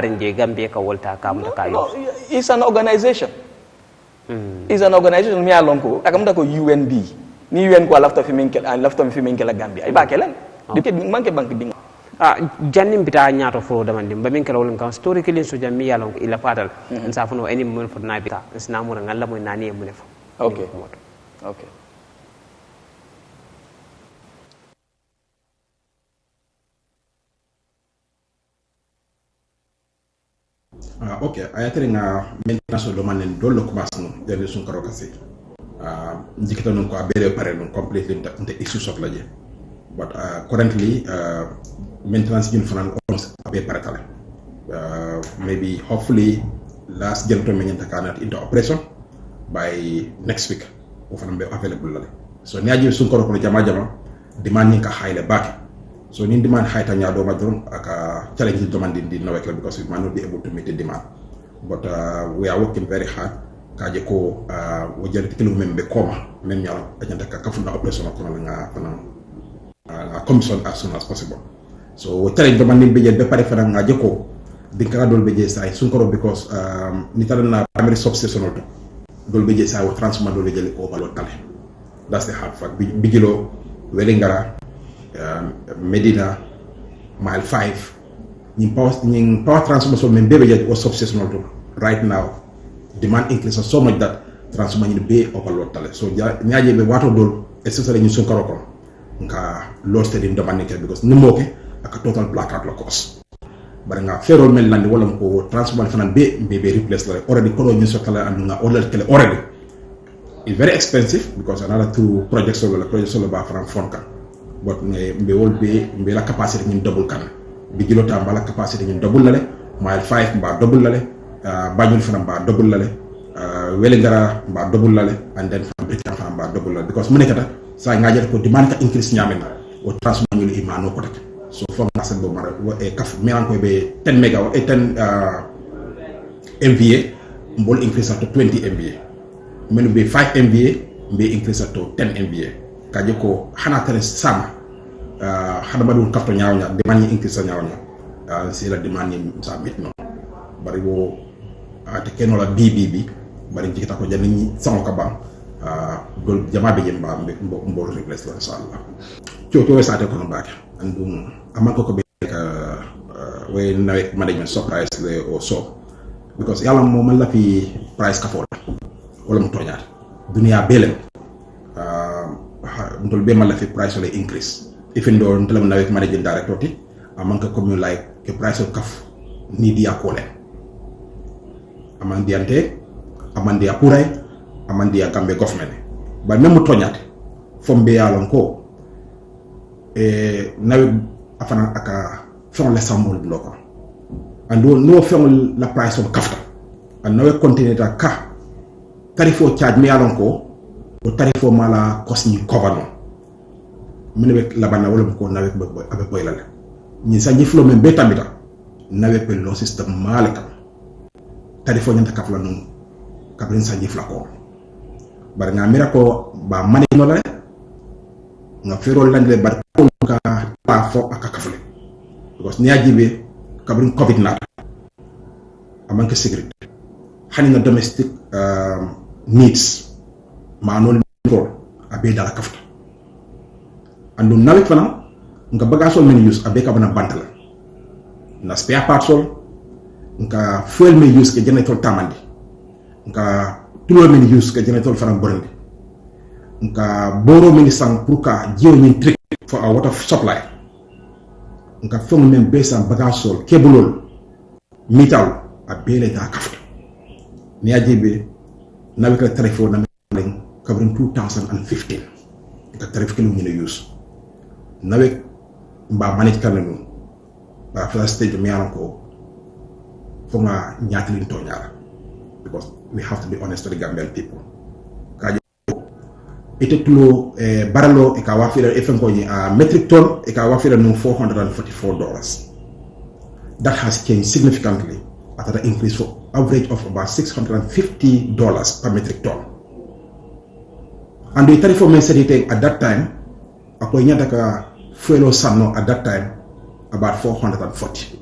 Gambia ka volta kamuta kayo. No, it's an organization. It's an organization mi alonko akamta ko UNB. Ni UN ko lafta fi minkel la Gambia. Ay ba kelen. Dike manke bank ding. Jannim bita nyaato fo damandi ba min kala wolon kan story kilin so jammi yalon ila fatal en sa fono eni mon fo na bita isna mo ngalla moy nani e mun fo. Okay. Okay. Okay, I think maintenance do manen do lo commence no de sun karo kasi. Jikita non ko abere pare non completely the issue of laje. But currently maintenance in final almost abere pare kala. Maybe hopefully last gentleman in kanat into operation by next week of be available lale. So ni aji sun karo ko jama demanding ka high back. So in demand high tanya do madron aka challenge demand in no because we might not be able to meet the demand. But we are working very hard. Kaje ko wajari tikilu membe koma men yalla ajanta ka kafuna operation ko nga commission as soon as possible. So challenge demand be je be pare fa nga je ko dinkara dol be je say sun ko because ni na primary substation to dol be je say o transformer dol je ko balo tale. That's the hard fact. Bigilo Wellingara Medina mile 5 in power transformation men bebe or substation to right now demand increases so much that transformer in be overload tale so nyaaje be wato dol especially ni sun karoko nka lost in demand because ni moke aka total blackout la cost bar nga ferol mel landi wala ko transformer fanan be replace la already ko ni sokala and nga order kele already it's very expensive because another two projects solo ba from fonka but mbe wol be la capacity ni double kan bi gilota mbala capacity ni double lale mile 5 mba double lale Banjul fana mba double lale Wellingara mba double lale and then from Britain fana mba double lale because munekata sa ngaje ko demand ka increase nyamena o transformer ni imano ko tak so from nasa bo mara e kaf melan ko be 10 mega e 10 MVA mbol increase to 20 MVA menu be 5 MVA be increase to 10 MVA kaje ko hana tare sama hada badul kafto nyawnya demand ni increase nyawnya c'est la demande ni sa maintenant bari wo ate kenola BBB bari jikita ko janni sama ka bang dol jama be jemba mbo replace la inshallah to wesate ko no baake andum amanko ko be way nawet management surprise le o so because yalla mo man la fi price ka fo wala mo toñaat dunia belem ndol be man la fi price le increase even though ndol nawet management director ti amanko ko mu like ke price of kaf ni dia ko le amandiante amandia puray amandia Gambia government ba même toñate fombe yalon ko nawe afana aka fon le sambol bloko ando no fon la price of kafta and nawe continue ta ka tarifo charge me yalon ko o tarifo mala kosni cover no mene la bana wala ko nawe abe boy la ni sa jiflo men betamita nawe pe lo system malaka tarifo nyanta kafla no kabrin sa jifla ko bar nga mira ko ba mane no la nga ferol landle bar ko ka pa fo aka kafle because ni ajibe kabrin covid na amanke security hani nga domestic needs manol ko abe dala kafta andu nawet fana nga bagasol men use abe ka bana bantala na spare parts nga fuel men use ke generator tamandi nga tulo men use ke generator fana borandi nga boro men sang pour ka jio ni trick for our water supply nga fong men besan bagasol kebulol metal abele ta kafta ni ajibe nawet la tarifo na men kabrin 2015 nga tarif ke lu ñu use nawet mba manage kananu ba fa stage mi ko fonga nyatli toñara because we have to be honest to the Gambian people kaje ite tulo baralo e ka wafira e fenko ni a metric ton e ka wafira no $444 that has changed significantly at an increase for average of about $650 per metric ton and the tariff men said it at that time akoy nyata ka fuelo sanno at that time about 440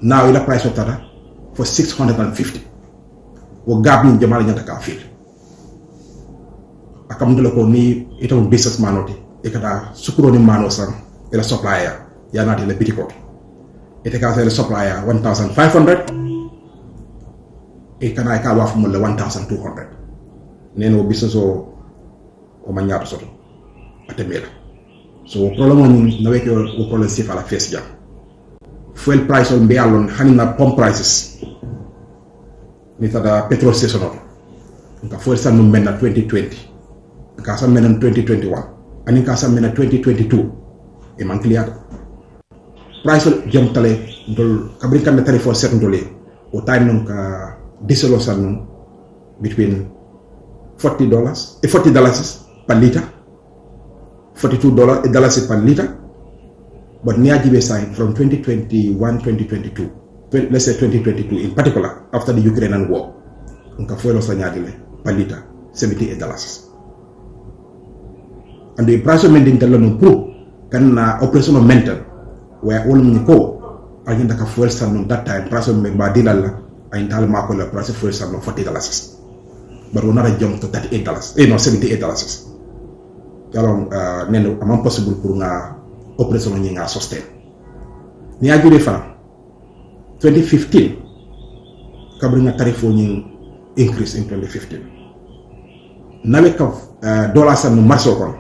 now ila price of tata for 650 wo gab ni jamala nyata ka fil akam dula ko ni ita business manoti e kada sukuro ni mano sang ila supplier ya nati le bitiko ite ka le supplier 1500 e kana ka waf mo le 1200 neno business o manyata soto atemela so problem ni na weke o problem si fala fes jam fuel price on be alon hanina pump prices ni tada petrol station on nka fuel san no menna 2020 nka san menna 2021 ani nka san menna 2022 e man clear price jam tale dol kabri kan tale for set ndole o time non ka diesel san non between $40 et $40 per liter, $42 per liter. But near GB side from 2021, 2022, let's say 2022 in particular, after the Ukrainian war, nka fuel sanyadile per liter $78. And the price of maintenance alone prove can operational maintenance where all mniko agenda ka fuel san that time price of badila la aintal mako la price of fuel san $40. But we're not a jump to $38. No, $78. Yalong neno amam possible pour nga operation ni nga sustain. Ni ajure fa 2015 kabri nga tarif ni increase in 2015. Nawe ka dollar sa no marso kon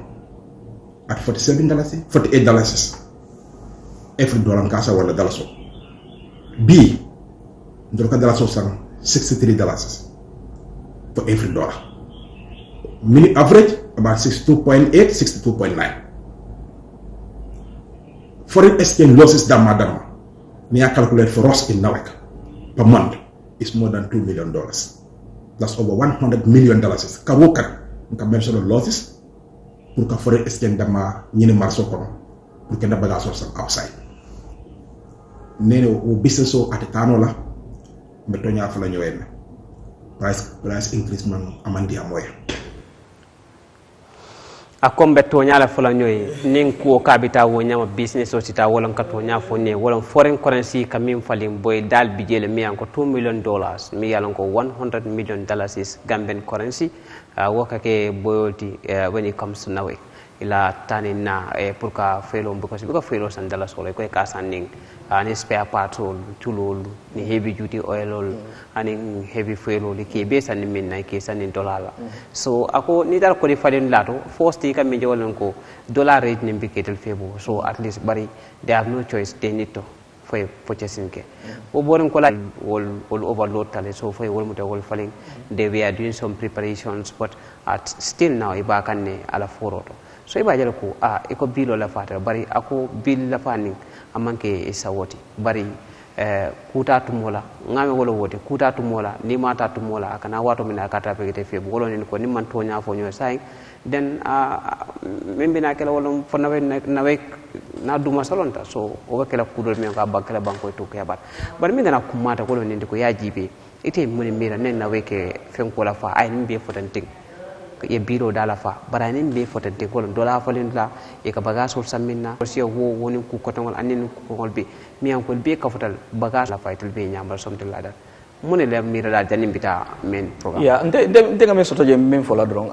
at $47, $48. Every dollar kasa wala dalaso. B ndoro ka dalaso sang $63. For every dollar. Mini average about 62.8, 62.9. Foreign exchange losses dama. Me I calculate for us in NAWEC per month is more than $2 million. That's over $100 million. Kawokan, nka mention losses pour ka foreign exchange dama nyine marso kono pour que na bagaso sam outside. Nene o business so atetano la mbetonya fala ñowene. Price increase man amandi amoya akombe tonya la fula nyoy nin ko kabita wo nyama business o sita wala ka tonya fo ne wala foreign currency kamim falim boy dal bijele mi anko $2 million mi yalan ko $100 million is Gambian currency woka ke boyoti when it comes to nawe ila tani na pour ka felo because felo san dollars ko ka sanning ani spare part tulol ni heavy duty oil ani heavy fuel li ke be san min na ke san dollar so ako ni dal ko di falen lato first ka mi jolon ko dollar rate ni biketel febo so at least bari they have no choice they need to for purchasing ke o boren ko la will overload tale so for wol muta wol falling they were doing some preparations but at still now ibakan ne ala foroto so iba jalo ko iko bilo la fata bari ako bil la fani amanke isawoti bari kuta tumola ngame wolo wote kuta tumola ni mata tumola akana wato mina kata pegete fe wolo ni ko ni man tonya fo nyo sai den membe na kala wolo fo nawe na duma salonta so o kala kudol mi ka bankala banko to ke bat bari mi na kumata ko ni ko yajibe ite mun mira nen nawe ke fen ko la fa ay ni be fotanting ye biro dala fa barani be fotante ko dola falindla e ka bagasol samminna aussi wo woni ku kotongol anin ku kongol be mi an ko be ka fotal bagas la faytul be nyambal somtel la dal mune le mira dal janim bita men program yeah nde ngame soto je men fola drong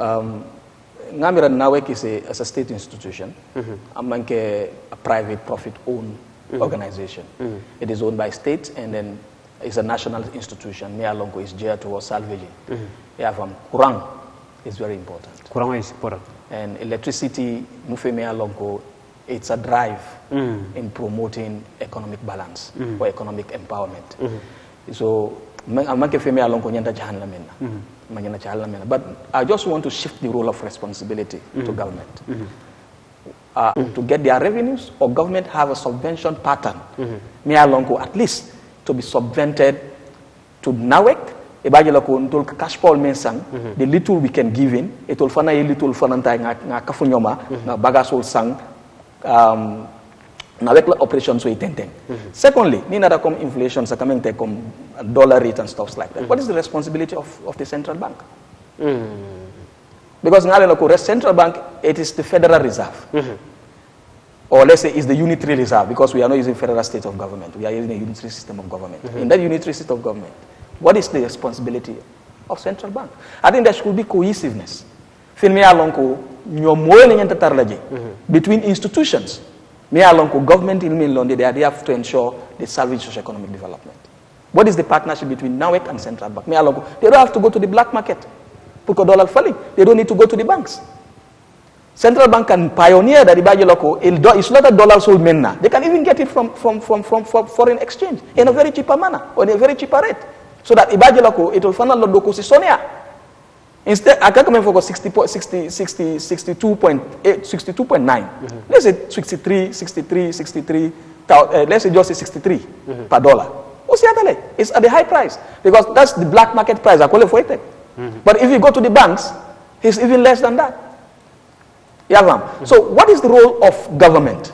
ngamira nawek is a state institution amanke a private profit owned organization it is owned by states and then it's a national institution me alongo is geared towards salvaging yeah from kurang is very important. Kurang is important. And electricity, Mufemea Longo, it's a drive in promoting economic balance or economic empowerment. So, but I just want to shift the role of responsibility to government. To get their revenues, or government have a subvention pattern, Mea Longo at least to be subvented to NAWEC, cash pool mensang the little we can give in it will fana little fananta nga kafunyoma nga bagasol sang na wek operations so itenteng secondly ni nada come inflation sa kameng come dollar rate and stuff like that what is the responsibility of the central bank because ngale ko central bank it is the Federal Reserve or let's say is the unitary reserve, because we are not using federal state of government, we are using a unitary system of government. In that unitary system of government, what is the responsibility of central bank? I think there should be cohesiveness. Between institutions, government in London, they have to ensure the salvage socio-economic development. What is the partnership between NAWEC and central bank? They don't have to go to the black market. Because dollar falling, they don't need to go to the banks. Central bank can pioneer that it's not a dollar sold now. They can even get it from foreign exchange in a very cheaper manner or in a very cheaper rate. So that it will funnel the locals Sonia. Instead, I can come in for 62.9. Let's say 63, let's say just say 63 per dollar. It's at the high price because that's the black market price. I call it for it. But if you go to the banks, it's even less than that. So what is the role of government?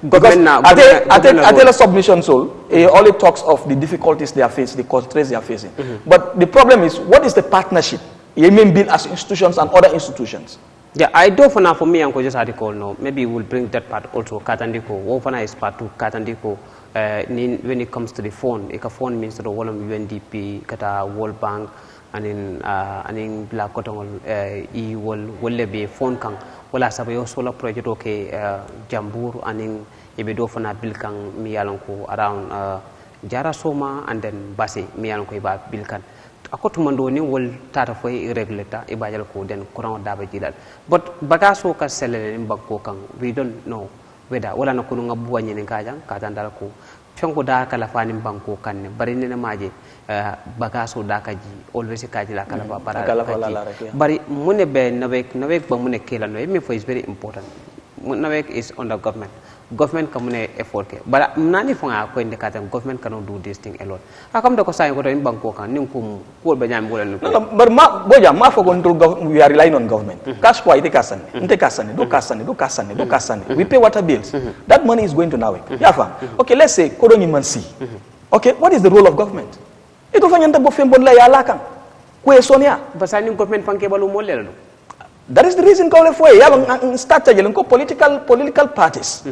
Because I tell a submission soul, it only talks of the difficulties they are facing, the constraints they are facing. But the problem is, what is the partnership you mean build as institutions and other institutions? Yeah, I do for now for me, Uncle just article no. Maybe we'll bring that part also. Katandiko, Wofana is part 2. Katandiko, when it comes to the phone, a phone means the whole of UNDP, Kata World Bank, and in Black Cotton, will be phone kang. Wala sabayo solar project okay Jambur aning ibedo fana bilkang miyalonko around Jara Soma and then Basi miyalonko iba bilkan. Ako tumando ni wol tata foy irregulator ibajal ko den kurang daba jidal. But bagaso ka selele mbagko kang we don't know whether wala na kuno ngabuwa nyene kajang katandal ko fenko da kala fani banko kanne bari ne maje bagaso da kaji always kaji la kala para bari mune be nawek ba mune kela no me for is very important. Nawek is on the government kamune effort ke but nani fonga ko inde katam government cannot do this thing alone akam da ko say ko in banko kan nim ko be nyam bolen ko but ma boja ma fo gon we are relying on government cash for ite kasane inte kasane do kasane we pay water bills that money is going to Nawek okay, let's say ko do ni man si okay, what is the role of government? Ito fanyanta bo fembon la yala kan ko e sonia basani government fanke balu mo lelo. That is the reason call for political parties.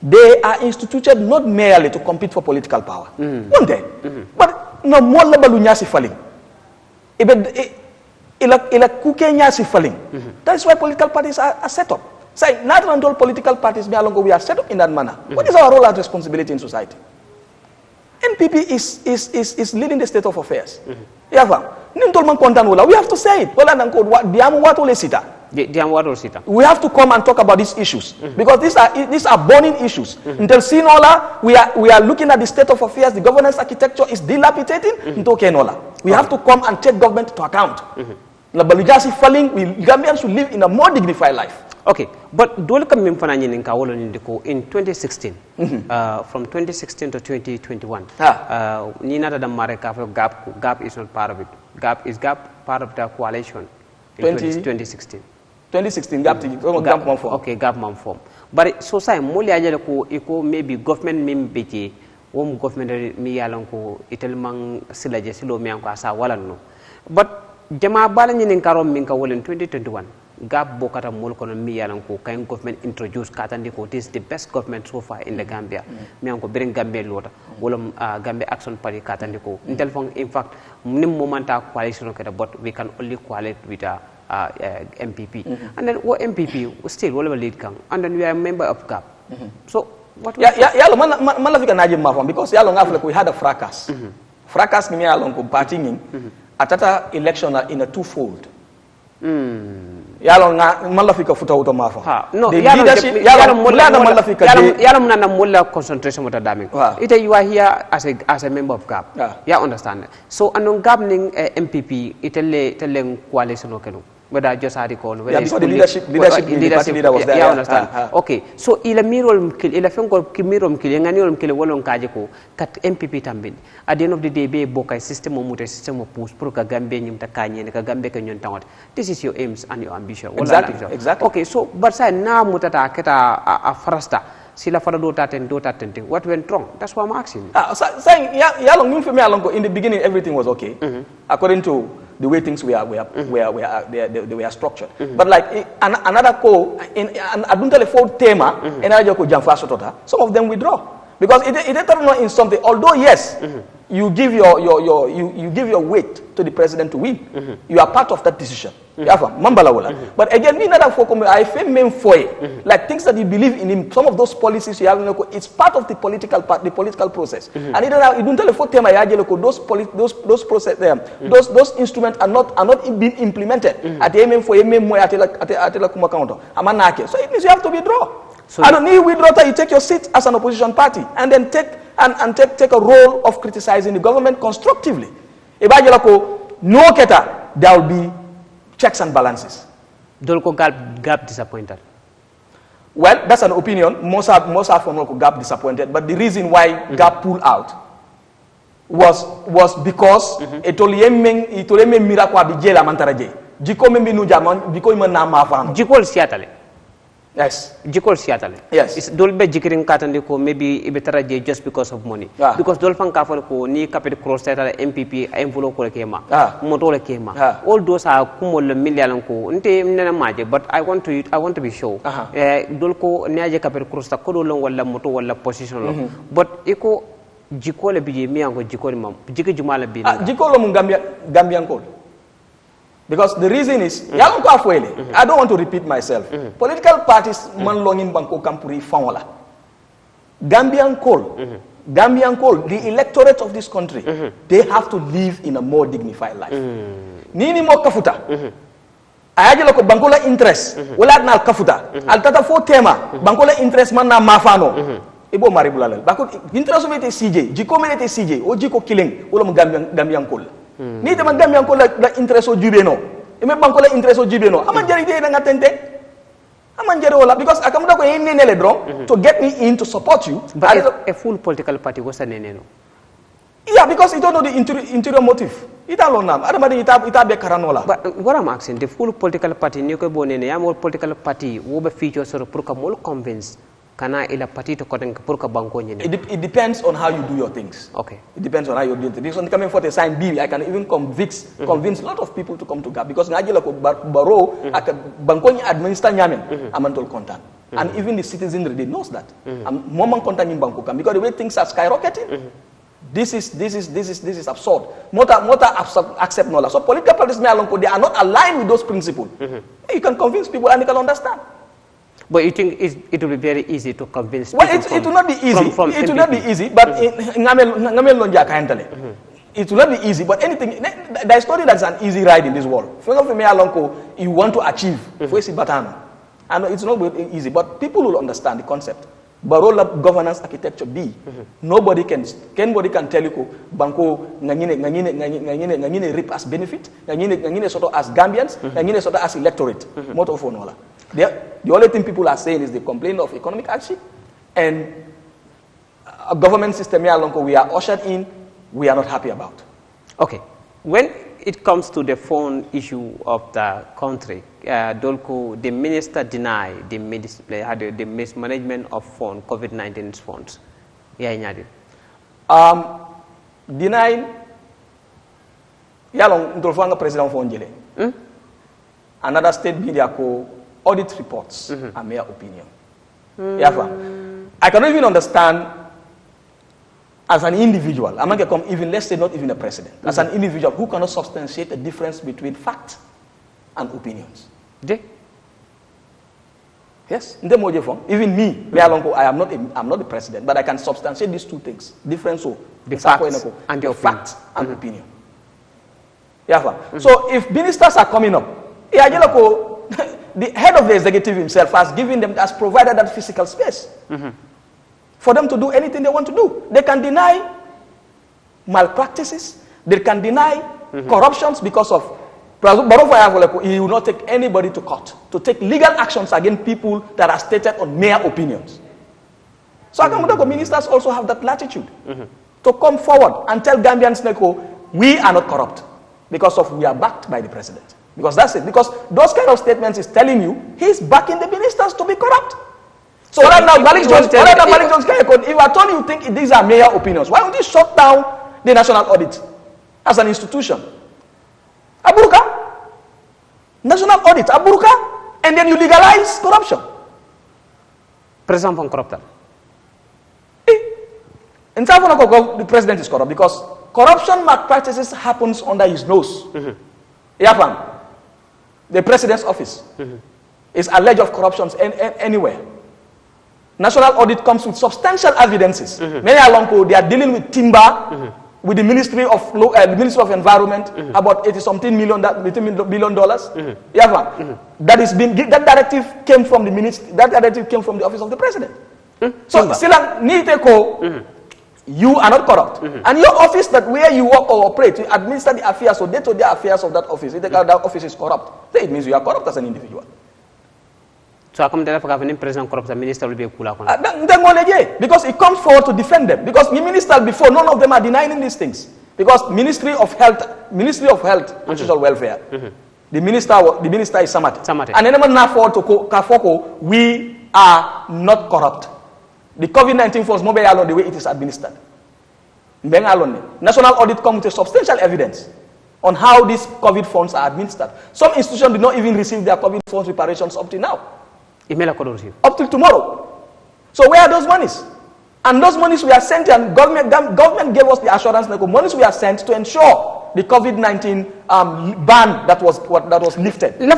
They are instituted not merely to compete for political power. One day. But no more level nyasi falling. Ila kuke nyasi falling. That is why political parties are set up. Say not all political parties we are set up in that manner. What is our role and responsibility in society? NPP is leading the state of affairs. We have to say it. We have to come and talk about these issues because these are burning issues. Until Sinola, we are looking at the state of affairs. The governance architecture is dilapidating. We have to come and take government to account. Gambians should live in a more dignified life. Okay, but in 2016, from 2016 to 2021, Nina da Mareka GAP is not part of it. GAP part of the coalition in 2016. 2016 GAP form. Okay, GAP form. But so say moli ajale ko iko maybe government membeti wom government mi yalon ko itelmang silaje silo mi anko asa wala no. But jama bala nyinin karom min ka wolen 2021. GAP bokata mol kono mi yalan ko kayen government introduce katandi ko this is the best government so far in the Gambia mi anko bring Gambia lota wolom Gambia Action Party katandi ko intel fong in fact nim momenta coalition ko but we can only coalesce with MPP and then what MPP still whatever lead kang and then we are a member of GAP so what yalo man la fika naji mafam because yalo ngafle ko we had a fracas fracas mi yalo ko party ngin atata election in a twofold yalo nga malafika futa auto mafa no the leadership yalo malafika yalo mna mulla concentration mota dami ite you are here as a member of GAP yeah understand so anon GAP ning MPP itelle coalition okelo whether just article whether the leadership leader was there yeah understand okay so ila mirol kil ila fenko kimirom kil nganiol kil wolon kaje ko kat MPP tambin at the end of the day be bokay system mo mute system mo push pour ka Gambia nyum ta kanye ka Gambia ka nyon tangot this is your aims and your ambition exactly okay so but say na mutata keta a farasta sila fara do taten what went wrong that's why I'm asking saying yalo nyum fe me alongo in the beginning everything was okay according to the way things were structured. But like another co in adunta le for tema enajo ko jamfa sotota, some of them withdraw because it not in something. Although yes, you give your weight to the president to win. You are part of that decision. But again, we not for I feel main for like things that you believe in some of those policies you have, it's part of the political process. And you don't tell for them those instruments are not being implemented at the aim for so it means you have to withdraw. So I don't need withdraw that you take your seat as an opposition party and then take a role of criticizing the government constructively. If I no keta, there will be checks and balances. Dolko gap disappointed. Well, that's an opinion. Most are from gap disappointed, but the reason why gap pulled out was because itoleme miracle bijela mantaraje. Jiko membi nuja biko imana mafano. Jiko siatale. Yes. Jikol siatale. Yes. It's dolbe jikirin katandi ko maybe ibetaraje just because of money. Because dolfan kafal ko ni kapit cross title MPP envelope ko kema. Moto le kema. All those are kumol million ko nte nena maje, but I want to be sure. Dolko niaje kapit cross ta kodo long wala moto wala position lo. But iko jikole bije mi ango jikol mam. Jike jumala bi. Jikolo mun Gambian code. Because the reason is, I don't want to repeat myself. Political parties man longing banko kampuri famola. Gambian call, the electorate of this country, they have to live in a more dignified life. Nini mo kafuta. Ayaje ko bankola interest, wala na kafuta. Altata fo tema, bankola interest man na mafano. Ibo maribulal. Bako interest of it CJ, jiko menete CJ, o jiko killing, wala mo Gambian call. Ni te man Gambian ko la interest o jubeno e me banko la interest o jubeno ama jari de nga tente ama jari wala because akamuda ko nene dron to get me in to support you. But a full political party was an nene no. Yeah, because you don't know the interior motive. Ita lonam adamadi ita be karanola. But what I'm asking, the full political party ni ko bonene ya mo political party wo be features or pour ka mo convince kana ila party to koten pour ka banko nyene. It depends on how you do your things. Okay. It depends on how you do things. This coming for the sign B, I can even convince a lot of people to come to GAP because ngajela ko baro banko ni administer nyamen amantol content. And even the citizenry they knows that. Moment content in banko because the way things are skyrocketing. This is absurd. Mota accept no. So political parties they are not aligned with those principles. You can convince people and they can understand. But you think it will be very easy to convince people? Well, it will not be easy. It will not be easy, but it will not be easy. But anything, there is nothing that's an easy ride in this world. You want to achieve, and it's not easy. But people will understand the concept. Barola governance architecture B. Nobody can tell you banko ngangine reap as benefit, ngangine sort of as Gambians, ngangine sort of as electorate. The only thing people are saying is they complain of economic hardship and a government system we are ushered in, we are not happy about. Okay. When it comes to the phone issue of the country, Dolko, the minister denied the mismanagement of phone, COVID-19 funds. Denying, yalong ndolfanga president phone jele. Another state media ko audit reports are mere opinion. I cannot even understand as an individual, I'm not going to even, let's say not even a president, as an individual who cannot substantiate the difference between fact and opinions. Yes, even me, I'm not the president, but I can substantiate these two things. Difference the facts and the fact and opinion. So if ministers are coming up, the head of the executive himself has provided that physical space for them to do anything they want to do. They can deny malpractices, they can deny corruptions because of he will not take anybody to court to take legal actions against people that are stated on mere opinions. So ministers also have that latitude to come forward and tell Gambians, we are not corrupt because we are backed by the president. Because that's it. Because those kind of statements is telling you he's backing the ministers to be corrupt. So right now, Malik Jones, if I told you think these are mere opinions, why don't you shut down the national audit as an institution? Aburuka. National audit, Aburuka. And then you legalize corruption. President from corrupted. In time the president is corrupt because corruption malpractices happens under his nose. The president's office is alleged of corruptions anywhere. National audit comes with substantial evidences. Many along they are dealing with timber, with the Ministry of Environment, about $80-something billion. That directive came from the ministry. That directive came from the office of the president. So, you are not corrupt, and your office that where you work or operate, you administer the affairs or day-to-day affairs of that office. If that office is corrupt, then it means you are corrupt as an individual. So how come the president corrupt, the minister will be cool? Because it comes forward to defend them. Because the minister before, none of them are denying these things. Because Ministry of Health and Social Welfare, the minister is Samate. And anyone now forward to Kafoko, we are not corrupt. The COVID-19 funds, mobile alone, the way it is administered. National audit comes with substantial evidence on how these COVID funds are administered. Some institutions did not even receive their COVID funds reparations up to now. Up till tomorrow. So where are those monies? And those monies we are sent, and government gave us the assurance that the monies we are sent to ensure the COVID-19 ban that was lifted. When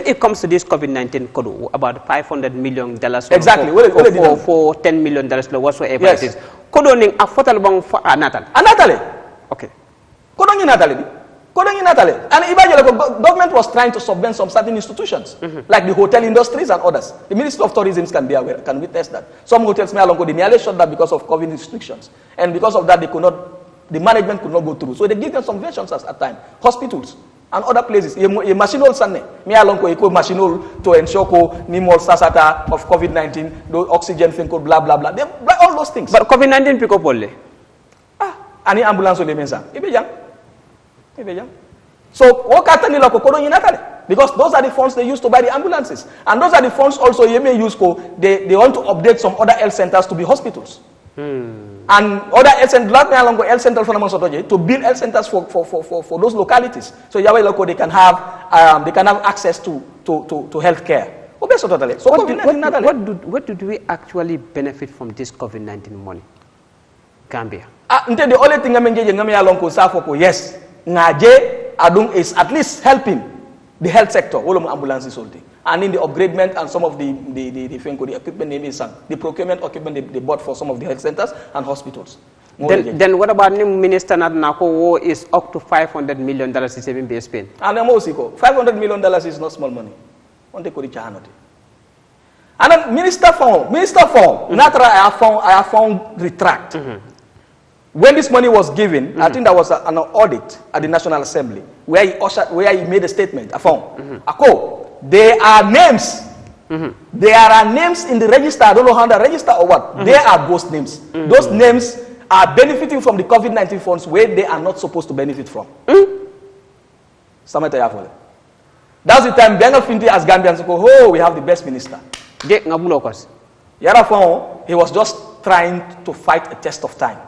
it comes to this COVID-19, about $500 million exactly for $10 million whatsoever it is. Okay. And government was trying to subvent some certain institutions, like the hotel industries and others. The Ministry of Tourism can witness that. Some hotels they nearly shut down because of COVID restrictions, and because of that the management could not go through. So they give them subventions at time. Hospitals and other places. A machinol to ensure ni more sasata of COVID-19, the oxygen thing, blah blah blah. All those things. But COVID-19 pick up only. Any ambulance will be mentioned. So, because those are the funds they use to buy the ambulances. And those are the funds also you may use they want to update some other health centers to be hospitals. And other health centers to build health centers for those localities. So they can have access to health care. So what do we actually benefit from this COVID-19 money? Gambia. The only thing I'm yes. Ngaje Adung is at least helping the health sector, all of ambulances, and in the upgradement and some of the equipment, the procurement equipment they bought for some of the health centers and hospitals. Then what about the minister Nako is up to $500 million is even being spent? And $500 million is not small money. And then minister form, I have found retract. When this money was given, I think there was an audit at the National Assembly where he made a statement. There are names. There are names in the register. I don't know how they register or what. There are ghost names. Those names are benefiting from the COVID-19 funds where they are not supposed to benefit from. That's the time Benga Finti as Gambians go, oh, we have the best minister. He was just trying to fight a test of time.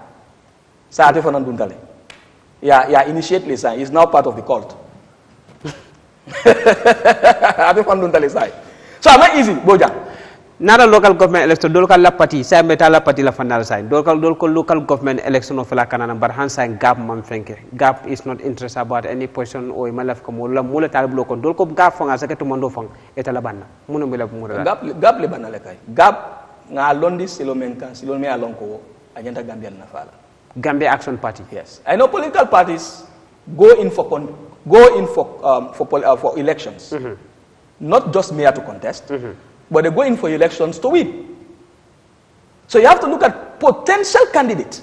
Initially, he's now part of the cult. So I'm not easy, Boja. Nada local government election, local la party, say meta la party la final sign. Local government election of la canana, but hand sign gap man fenke. Gap is not interested about any person or malaf komola mula tal block. Dolko gap fang asake to mondo fang etalabana. Muno mila mura. Gap le bana lekai. Gap nga londi silomenka silome alonko agenda Gambia na fala. Gambia Action Party. Yes, I know political parties go in for elections, not just mayor to contest, but they go in for elections to win. So you have to look at potential candidates.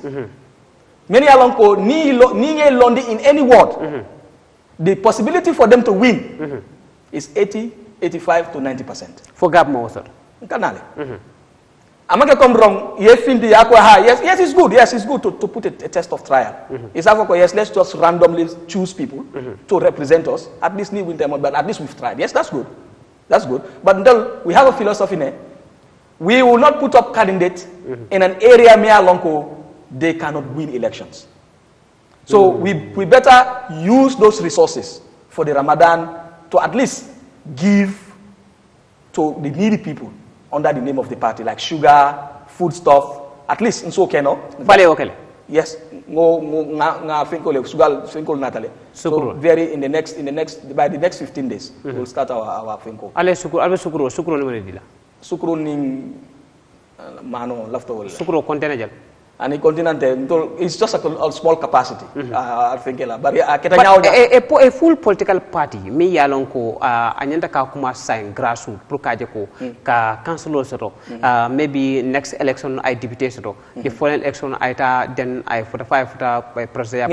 Many alonko ni londi in any ward, the possibility for them to win is 80, 85 to 90%. For Gab Mawthar. Kanale. I'm not come wrong. Yes, it's good. Yes, it's good to put a test of trial. It's yes, let's just randomly choose people to represent us. At least need them, but at least we've tried. Yes, that's good. That's good. But until we have a philosophy there, we will not put up candidates in an area where they cannot win elections. So we better use those resources for the Ramadan to at least give to the needy people under the name of the party, like sugar, food stuff, at least in so no? Yes. So very in the next by the next 15 days we'll start our finko. Ale sukuro no dila. Sukuro ning mano lafto sukuro container jal. And it's just a small capacity. But a full political party, me yalonko anyanda ka kuma sign grassroots pro kaje ko ka councilor soto maybe next election I deputy soto the following election I then I 45 president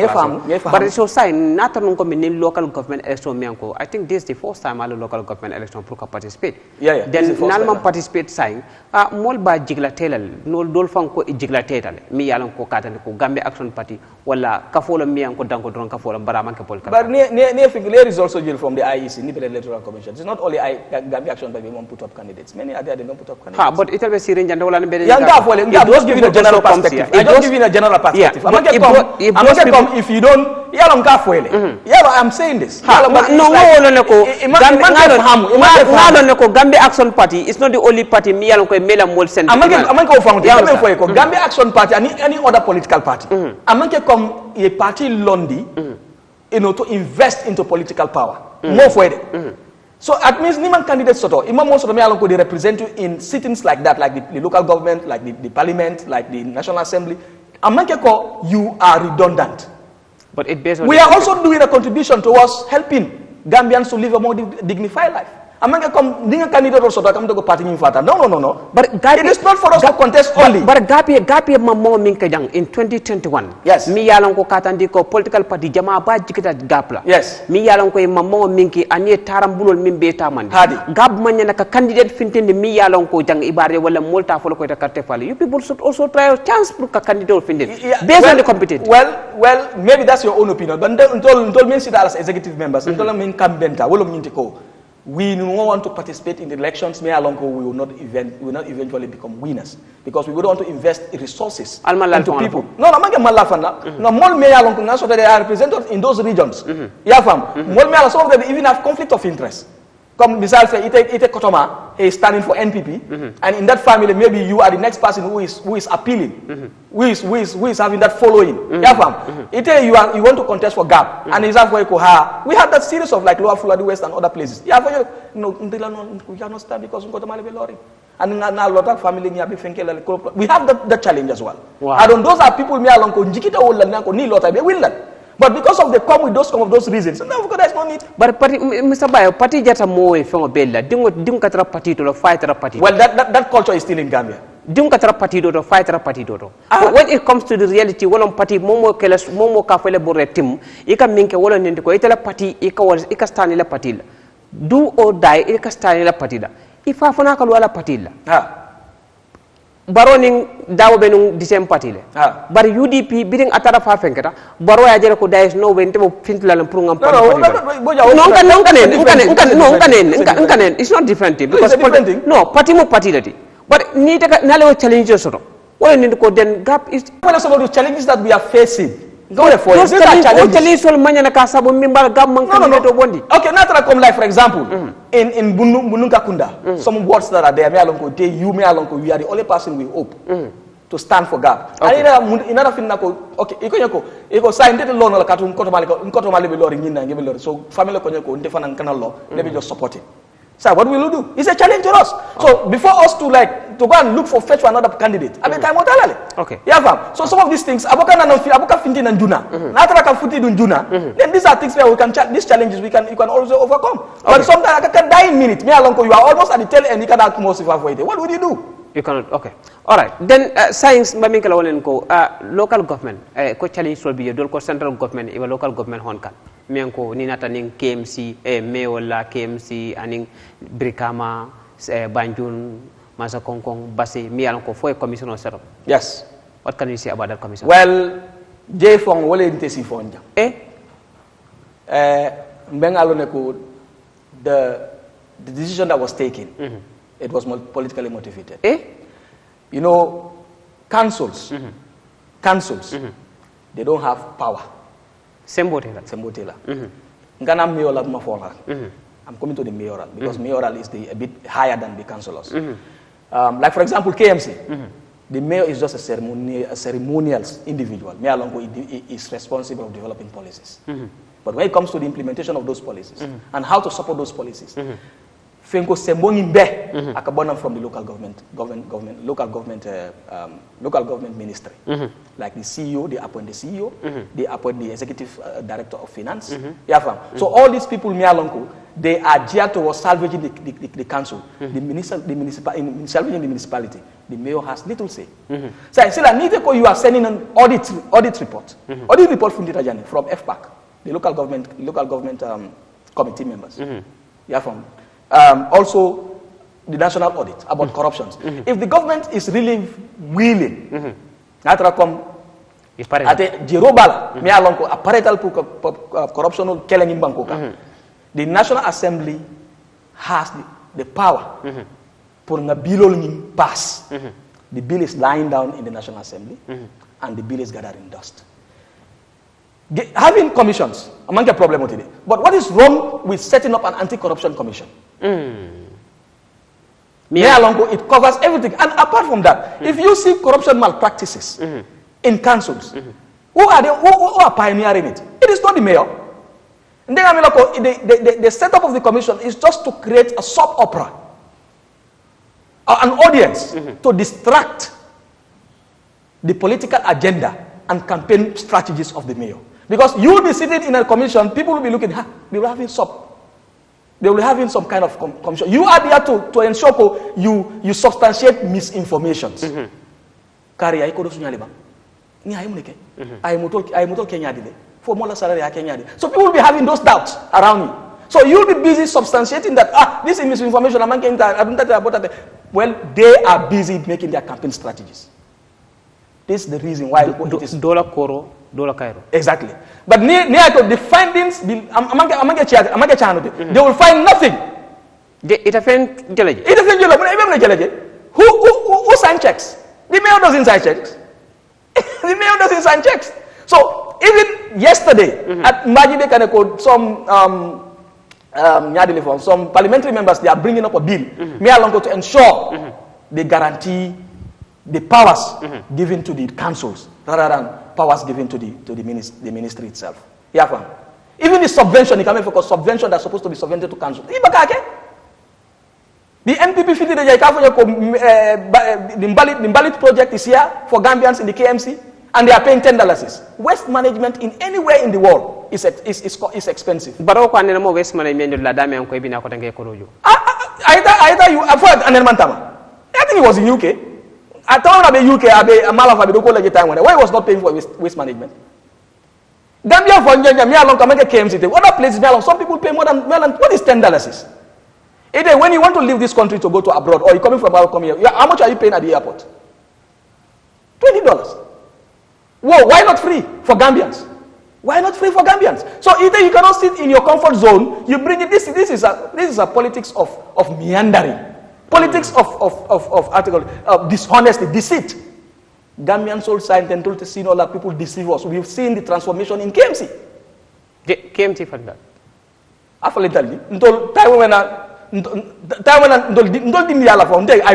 but so sign not ko min local government election mianko I think this is the first time all local government election pro participate then nalman participate sign mol ba jigla telal no dol fanko jigla tetal mi yalan ko katande ko Gambia Action Party wala kafolo mi an ko danko don kafolo barama ke political but ne figure is also jail from the IEC Independent Electoral Commission. It's not only Gambia Action Party won't put up candidates, many are there they don't put up candidates. But it will be sirin janda wala be I'm just giving a general perspective. I'm just giving a general perspective. I'm not come if you don't yalam ka foele I'm saying this Gambia Action Party is not the only party mi yalam ko mela mol sen Gambia Action Party and any other political party amanke come a party londi to invest into political power more for it so it means niman candidates soto imam most of them they represent you in sittings like that, like the local government, like the parliament, like the National Assembly. Amanke ko you are redundant. But it based on we are also doing a contribution towards helping Gambians to live a more dignified life. Among come being a candidate also to come to go party in Fata. No. But it is not for us to contest only. But Gapi Mamo Minkajang in 2021. Yes. Mi Yalanko Katandiko political party Jama Bajikita Gapla. Yes. Mi Yalanko Mamo Minki Anie Tarambulo Mimbeta Man. Hadi. Gab Manyanaka candidate fintin the Mi Yalanko Jang Ibare Wala Multa Follow Cartefali. You people should also try a chance to a candidate fintin. Based on the competence. Well, maybe that's your own opinion. But until me sit as executive members, until I'm in Kambenta, we don't want to participate in the elections. We will not eventually become winners because we would want to invest resources into people. No, more me so that they are represented in those regions. Some of them even have conflict of interest. Come, besides, Ite Kotoma is standing for NPP, and in that family, maybe you are the next person who is appealing, who is having that following. Ite, you want to contest for GAP, and is halfway Koha. We have that series of like Lower Fulani West and other places. We cannot stand because and now a lot of family we have that challenge as well. Wow. And those are people me along Jikita will that. But because of some of those reasons, now there's no need. But Mr. Bayo, party jata mo from a bella. Ding katra party to fight a party. Well, that culture is still in Gambia. Ding katra party to fight a party to. But when it comes to the reality, one party momo kelas momo kafele boretim. Ika minke wala nindiko itala party ika stand la party. Do or die ika stand la party. If afana kalwala party la. Baroning dawo benung disem party le bar UDP biring atara fa fenkata baro ya jere ko dais no wente bo fintla lam pour ngam no it's not different because no party mo party lati but ni daga nale challenge soto wala ni ko den gap is some of the challenges that we are facing challenge sol manyana ka sabo mimbar gam man kan to bondi okay natara come like for example in Bununga Kunda some words that are there me alonko te you me alonko we are the only person we hope to stand for GAP. Okay. And another thing okay iko sign the law na katum koto mali be lori nyina ngebe lori so family ko nyako ndefa nan kanal law let me just support it. So what will you do? It's a challenge to us. So before us to go and look for fetch for another candidate, okay. Yeah, fam. So some of these things, abuka finti and juna, natara ka futi dun juna. Then these are things where we can these challenges you can also overcome. Okay. But sometimes I can die in minutes. Me along you are almost at the tail end. You can act most if I've waited. What would you do? You cannot. Okay. All right. Then science maminkala wonen ko local government ko challenge sol biye dol ko central government iwa local government honkan. Mianko ni nata ning KMC Meola KMC aning Brikama Banjul Masa Kongkong Basi mi alon ko foi commission set up. Yes. What can you say about that commission? Well, Jfong wole intesi fonja. Mbengalo neko the decision that was taken it was politically motivated. You know, councils they don't have power Sembotela. Ngana mayoral mafola. I'm coming to the mayoral because mayoral is a bit higher than the councillors. Like for example, KMC. The mayor is just a ceremonial individual. Mayor Longo is responsible of developing policies. But when it comes to the implementation of those policies and how to support those policies, Fenko Sembongimbe akabonam from the local government ministry. Like the CEO, they appoint the CEO, they appoint the executive director of finance. So all these people, Mayor Longo, they are geared towards salvaging the council, salvaging the municipality. The mayor has little say. So I say that you are sending an audit report. Audit report from FPAC, the local government committee members. Also the national audit about corruptions. If the government is really willing, the National Assembly has the power for the bill to pass. The bill is lying down in the National Assembly and the bill is gathering dust. Having commissions, among a problem today. But what is wrong with setting up an anti-corruption commission? It covers everything. And apart from that, if you see corruption malpractices in councils, who are pioneering it? It is not the mayor. The setup of the commission is just to create a soap opera, an audience to distract the political agenda and campaign strategies of the mayor. Because you will be sitting in a commission, people will be looking, they will have soap. They will have some kind of commission. You are there to ensure you substantiate misinformations. So people will be having those doubts around you. So you'll be busy substantiating that, this is misinformation. Well, they are busy making their campaign strategies. This is the reason why it is exactly. But the findings, they will find nothing. Who sign checks? The mayor doesn't sign checks. The mayor doesn't sign checks. So even yesterday at Majide Kaneko, some parliamentary members, they are bringing up a bill to ensure they guarantee the powers given to the councils rather than powers given to the ministry itself. Even the subvention, because subvention that's supposed to be subvented to council. The NPP the ballot project is here for Gambians in the KMC, and they are paying $10. Waste management in anywhere in the world is expensive. But waste management either you avoid an I think it was in UK. I thought about UK, why was not paying for waste management? Gambia for KMC, other places, some people pay more than what is $10? When you want to leave this country to go to abroad, or you're coming from abroad, how much are you paying at the airport? $20. Whoa, why not free for Gambians? Why not free for Gambians? So either you cannot sit in your comfort zone, you bring it. This is a politics of meandering, politics of dishonesty, deceit. Gambian soul science and told to see all that people deceive us. We've seen the transformation in KMC. KMC for that. I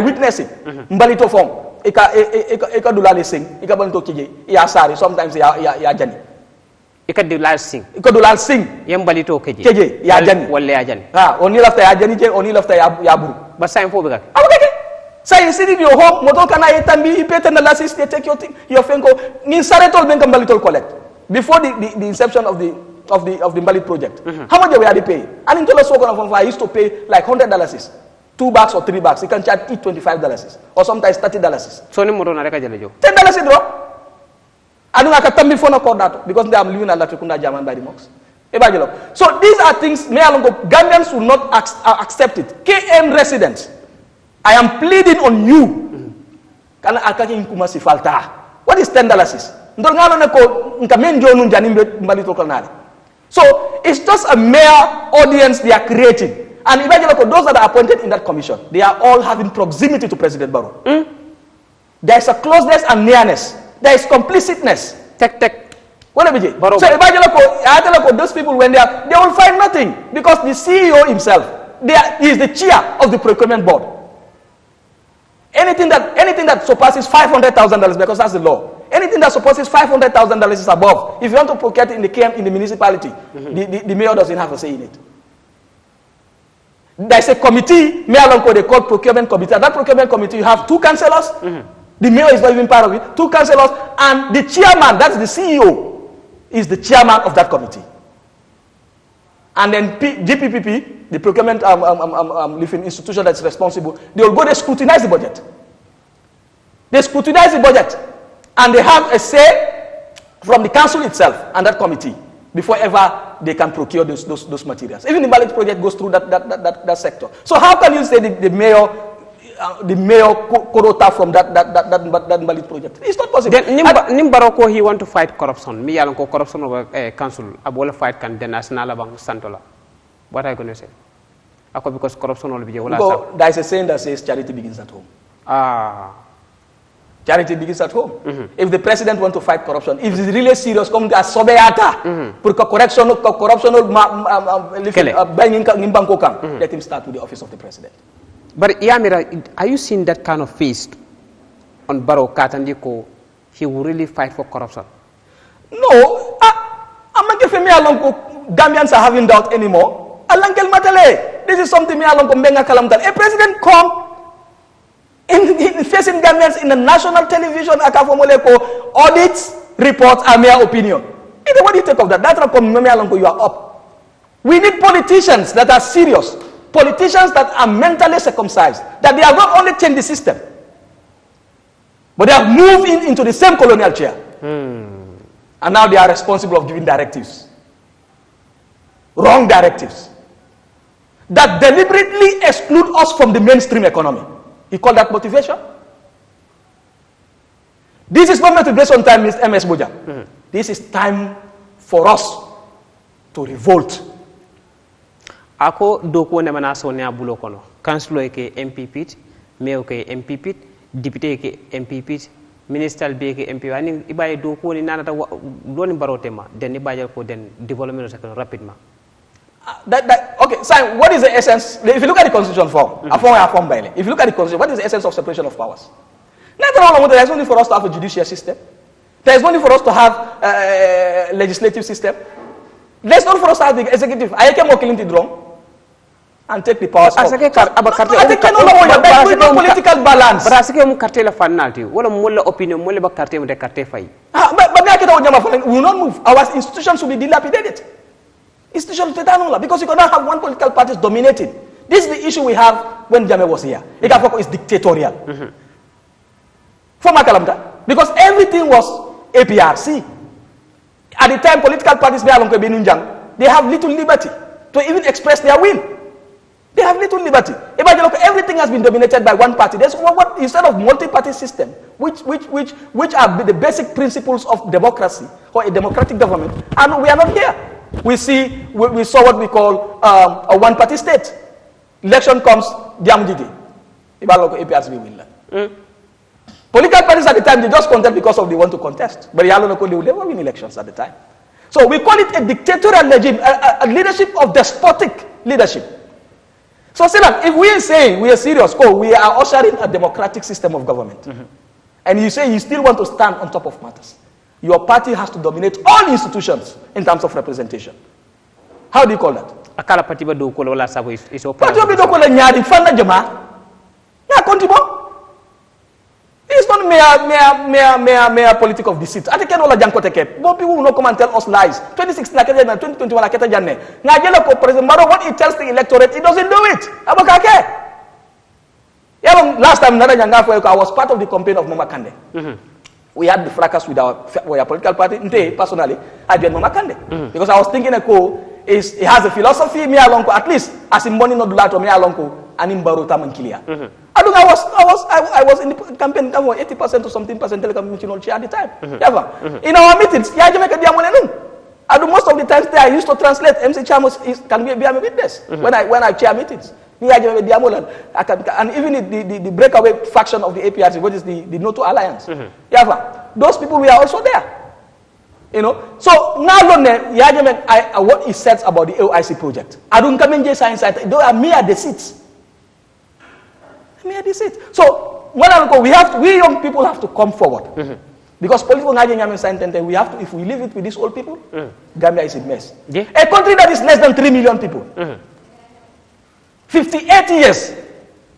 witnessed it. Mbalito form. Eka dulale sing. Eka banto kije. Ya sari. Sometimes ya jani. Eka dulale sing. Eka dulale sing. Yambalito kije. Kije. Ya jani. Wale ya jani. Oni lafta ya jani je. Oni lafta ya buru. Basa info bega. So you sit in your home, motor kana itambi, you pay $10, they take your fenko. Ni saretol benka mbalitol collect before the inception of the Mbalit project. How much were they paying? And in Tolo I used to pay like $100, $2 or $3. You can charge $25 or sometimes $30. So ni motor na reka jelejo. $10 draw. I don't have to phone call that because they are living a latrikunda German by the mocks. So these are things Gambians will not accept it. KM residents, I am pleading on you. What is $10? So it's just a mere audience they are creating. And imagine those that are appointed in that commission, they are all having proximity to President Barrow. There is a closeness and nearness. There is complicitness. So those people, when they will find nothing because the CEO himself, he is the chair of the procurement board. Anything that surpasses $500,000, because that's the law. Anything that surpasses $500,000 is above. If you want to procure it in the municipality, the mayor doesn't have a say in it. There's a committee, they call procurement committee. At that procurement committee, you have 2 councillors. The mayor is not even part of it. 2 councillors, and the chairman, that's the CEO, is the chairman of that committee. And then GPPP, the procurement institution that's responsible, they will go, they scrutinize the budget. They scrutinize the budget, and they have a say from the council itself and that committee before ever they can procure those materials. Even the ballot project goes through that sector. So how can you say the mayor quota from that ballot project? It's not possible. Nimbaroko, he want to fight corruption. Me yalanko corruption over council. Abola fight can the national abang santola. What are you going to say? Because corruption will be a there is a saying that says charity begins at home. Charity begins at home. If the president wants to fight corruption, if it's really serious, come to sobeata, corruption, let him start with the office of the president. But Yamira, are you seeing that kind of face on Barrow Katandiko? He will really fight for corruption? No, I'm not giving me along. Gambians are having doubt anymore. Alangel Matale, this is something me along. A president come in facing Gambians in the national television, Akafomoleko, audits, reports, and mere opinion. What do you take of that? That's not you are up. We need politicians that are serious. Politicians that are mentally circumcised, that they have not only changed the system, but they have moved into the same colonial chair. And now they are responsible of giving directives. Wrong directives. That deliberately exclude us from the mainstream economy. You call that motivation? This is not motivation time, Mr. MS Boja. This is time for us to revolt. Ako doko ne mana so ne abulo kono councilor ke MPP mayor ke MPP député ke MPP minister be ke MP ani ibaye doko ni nana ta doni barotema den ibaye ko den development second rapidement. Okay, so what is the essence? If you look at the constitution form, if you look at the constitution, what is the essence of separation of powers? There is only for us to have a judicial system. There is only for us to have a legislative system. There is not for us to have the executive. I can walk into the drum and take the powers off. There is no political balance. But we will not move. Our institutions will be dilapidated. Because you cannot have one political party dominating. This is the issue we have when Jammeh was here. Ikafoko is dictatorial. Because everything was APRC. At the time, political parties, they have little liberty to even express their will. They have little liberty. Everything has been dominated by one party. There's what instead of multi-party system, which are the basic principles of democracy or a democratic government, and we are not here. We saw what we call a one-party state. Election comes, APRC will win. Political parties at the time, they just contest because they want to contest. But they will never win elections at the time. So we call it a dictatorial regime, a leadership of despotic leadership. So if we are saying we are serious, we are ushering a democratic system of government. And you say you still want to stand on top of matters. Your party has to dominate all institutions in terms of representation. How do you call that? Akala party ba do ko wala sabo is open. Party ba do ko la ñaari fan la jama. Na kontibo. It's not mere politic of deceit. I think wala jankote ket. But people will not come and tell us lies. 2016 na kete na 2021 na kete janne. Nga jela ko president Maro what he tells the electorate, he doesn't do it. Abakake. Last time I was part of the campaign of Mama Kande. We had the fracas with our political party. Personally, I joined Mama Kande because I was thinking he has a philosophy. Me alonko at least as in money not dulato me alonko anim baruta mankilia. I was in the campaign 80% or something percent telecommunication chair at the time. In our meetings, most of the times there I used to translate. MC Chamo can be a witness when I chair meetings. And even the breakaway faction of the APRC, which is the NATO alliance. Those people we are also there. You know, so now Yahya Jammeh, what he says about the OIC project. I don't come in science. They are mere deceits. Mere deceit. So we young people have to come forward. Because political we have to, if we leave it with these old people, Gambia is a mess. Yeah. A country that is less than 3 million people. 58 years,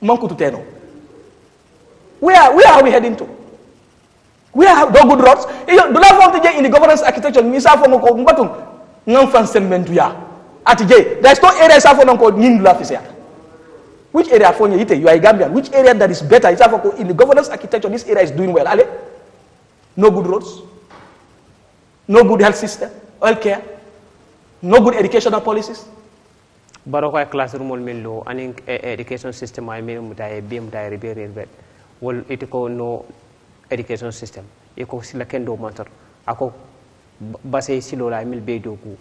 Manku to Teno. Where are we heading to? We have no good roads. In the governance architecture, there is no area called Nindula. Which area for you? You are a Gambian. Which area that is better? In the governance architecture, this area is doing well. Ale? No good roads, no good health system, health care, no good educational policies. Baroko classroom will mean low, and education system I mean beam diary well it ko no education system. Eko sila kendo matter. Ako base silo la mil be doku.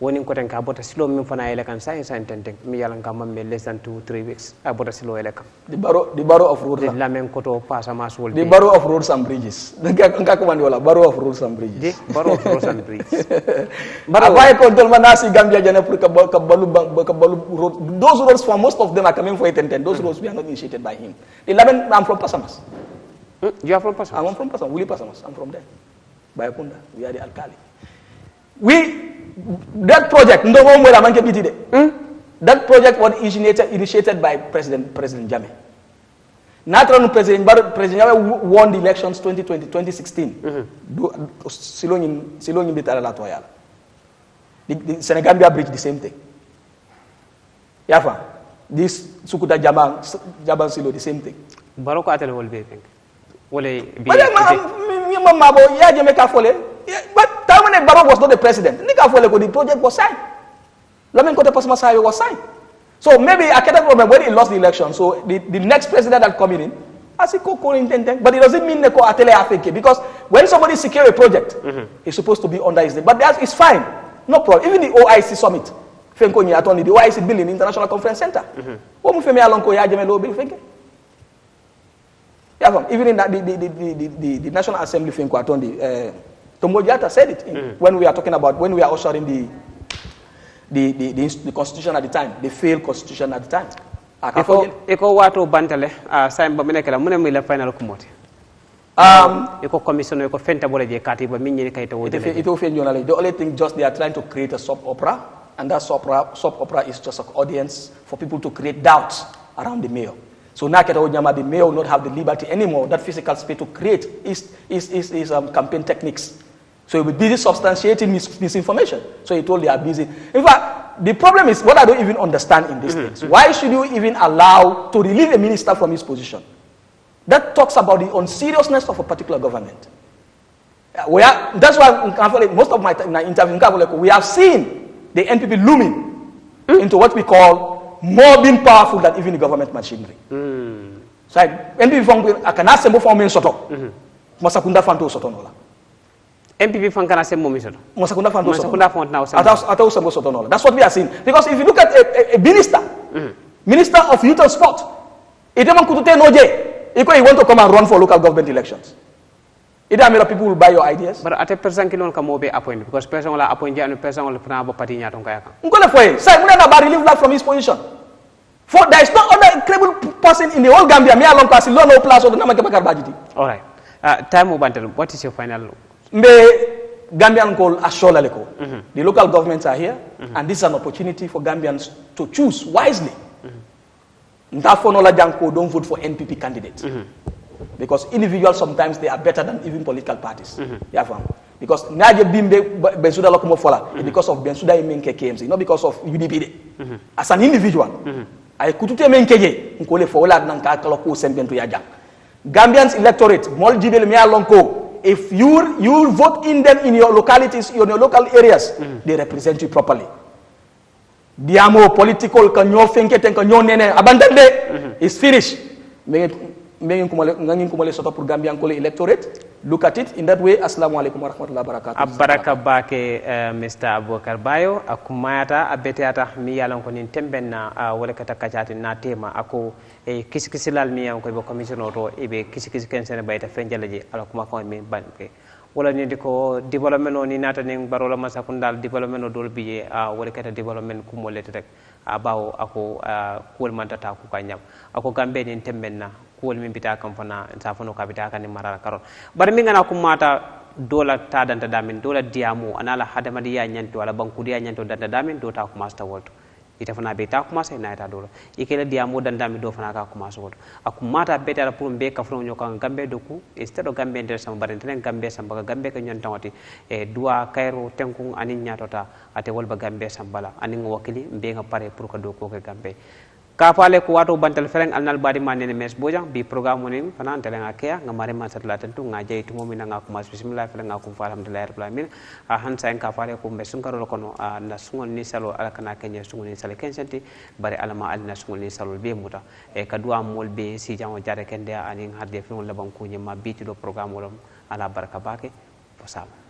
Wonin ko tanka bota silo min fana elekan science and tenteng mi yalan kam less than 2-3 weeks. I bota silo elekan. The borough of roads. The lamen koto pasa masul. The borough of roads and bridges. Borough of roads and bridges. The borough of roads and bridges. Abay control manasi Gambia jana pur kabalu road. Those roads for most of them are coming for 8 Those roads we are not initiated by him. The lamen I'm from Pasamas. You are from Pasamas? I'm from Pasamas. Wuli Pasamas. I'm from there. Bayakunda. We are the alkali. That project, that project was initiated by President Jammeh. Natural President Jammeh won the elections 2016. Silong the Senegambia bridge, the same thing. Yafa, this Sukuta Jaban Silo, the same thing. Baroko Atel will be, think. But Tamane Barrow was not the president. The project was signed. Lamin Kote Pasmas Highway was signed. So maybe Aketa Problem when he lost the election, so the next president that coming in, as he but it doesn't mean Neko Atele Africa because when somebody secure a project, it's supposed to be under his name. But it's fine, no problem. Even the OIC summit, the OIC building, International Conference Center. Even in the National Assembly, Tombojata said it when we are talking about when we are ushering the constitution at the time, the failed constitution at the time. Eko wato bantale saimba menekela mune mila final kumoti. Eko commission eko fenta bole je katiba minyi kaita wode. The only thing just they are trying to create a soap opera, and that soap opera is just an audience for people to create doubts around the mayor. So now the mayor will not have the liberty anymore, that physical space to create is campaign techniques. So he will be busy substantiating misinformation. So he told they are busy. In fact, the problem is what I don't even understand in these things. Why should you even allow to relieve a minister from his position? That talks about the unseriousness of a particular government. That's why most of my interview, we have seen the NPP looming into what we call more being powerful than even the government machinery. So NPP I can ask them for me soto. Masakunda fanto soto nola. MPP fan kana sem momi soto. Masakunda fanto soto. Masakunda font now. Soto nola. That's what we are seeing. Because if you look at a minister, Minister of Youth and Sport, it don't kutute noje. He want to come and run for local government elections. It are people will buy your ideas. But at a person can come over appoint because person will appoint and person will put up party nyatong kaya. Ngole foi. Say muna na ba relieve from his position. For there is no other credible person in the whole Gambia. Me along pass no plus or the Namakabakar budget. All right. Time Ubantel, what is your final? Mbe Gambian call Ashola Leko. The local governments are here, and this is an opportunity for Gambians to choose wisely. Ndafonola Janko don't vote for NPP candidates. Because individuals sometimes they are better than even political parties. Because Naje Bimbe Bensuda Lokomofola, because of Bensuda Menke KMC, not because of UDP. As an individual, I could tell Menke, Nkole Fola Nanka Kaloko Sembentu Yaja. Gambians electorate, Moljibel Mea Lonko, if you vote in them in your localities, in your local areas, they represent you properly. Diamo political kanyo fenke ten kanyo nene abandoned is finished. Electorate. Look at it in that way. Assalamu alaikum warahmatullahi wabarakatuh. Abaraka bake Mr. ABUBACARR BAYO akumayata abeteata mi yalan ko nin tembenna wala kata kajati na tema ako kisikilal mi yan ko be commission oto e be kisikisen bayta fenjalaje ala kuma ko mi banke wala ni ko development o ni nata ni barola masakundal development o dol biye wala kata development ku molete rek bawo ako kuol man tata ku kanyam ako gambe ni tembenna kuol min bita kam fana sa fono ka bita kan marara karon bar mi ngana ku mata dola ta danta damin dola diamu anala hadamadi ya nyanto wala banku dia nyanto danta damin do ta ku master wolto ita fana be ta kuma sai na ita dola ikela diamu dan dami do fana ka kuma so aku mata beta la pour be ka fro nyoka gambe do ku instead of gambe der sam barentene gambe sam baga gambe ka nyon tawati e dua kairo tenkung anin nyatota ate wolba gambe sam bala anin wakili be nga pare pour ka do ko ke gambe ka fale ko wato bantal fereng alnal badi manene mes bojang bi programme nin fana tele nga kya nga mare ma satla tentu nga jey tumo min nga kuma bismillah fele nga kum fa alhamdulillah rabbil alamin han sa en ka fale ko be sun karo kono na sungol ni salo ala kana kenya sungol ni sale kensenti bare alama alna sungol ni salo be muta e ka duwa mol be si jango jare kende anin harde fi on laban ko nyama bi ti do programme wolom ala baraka bake fo sama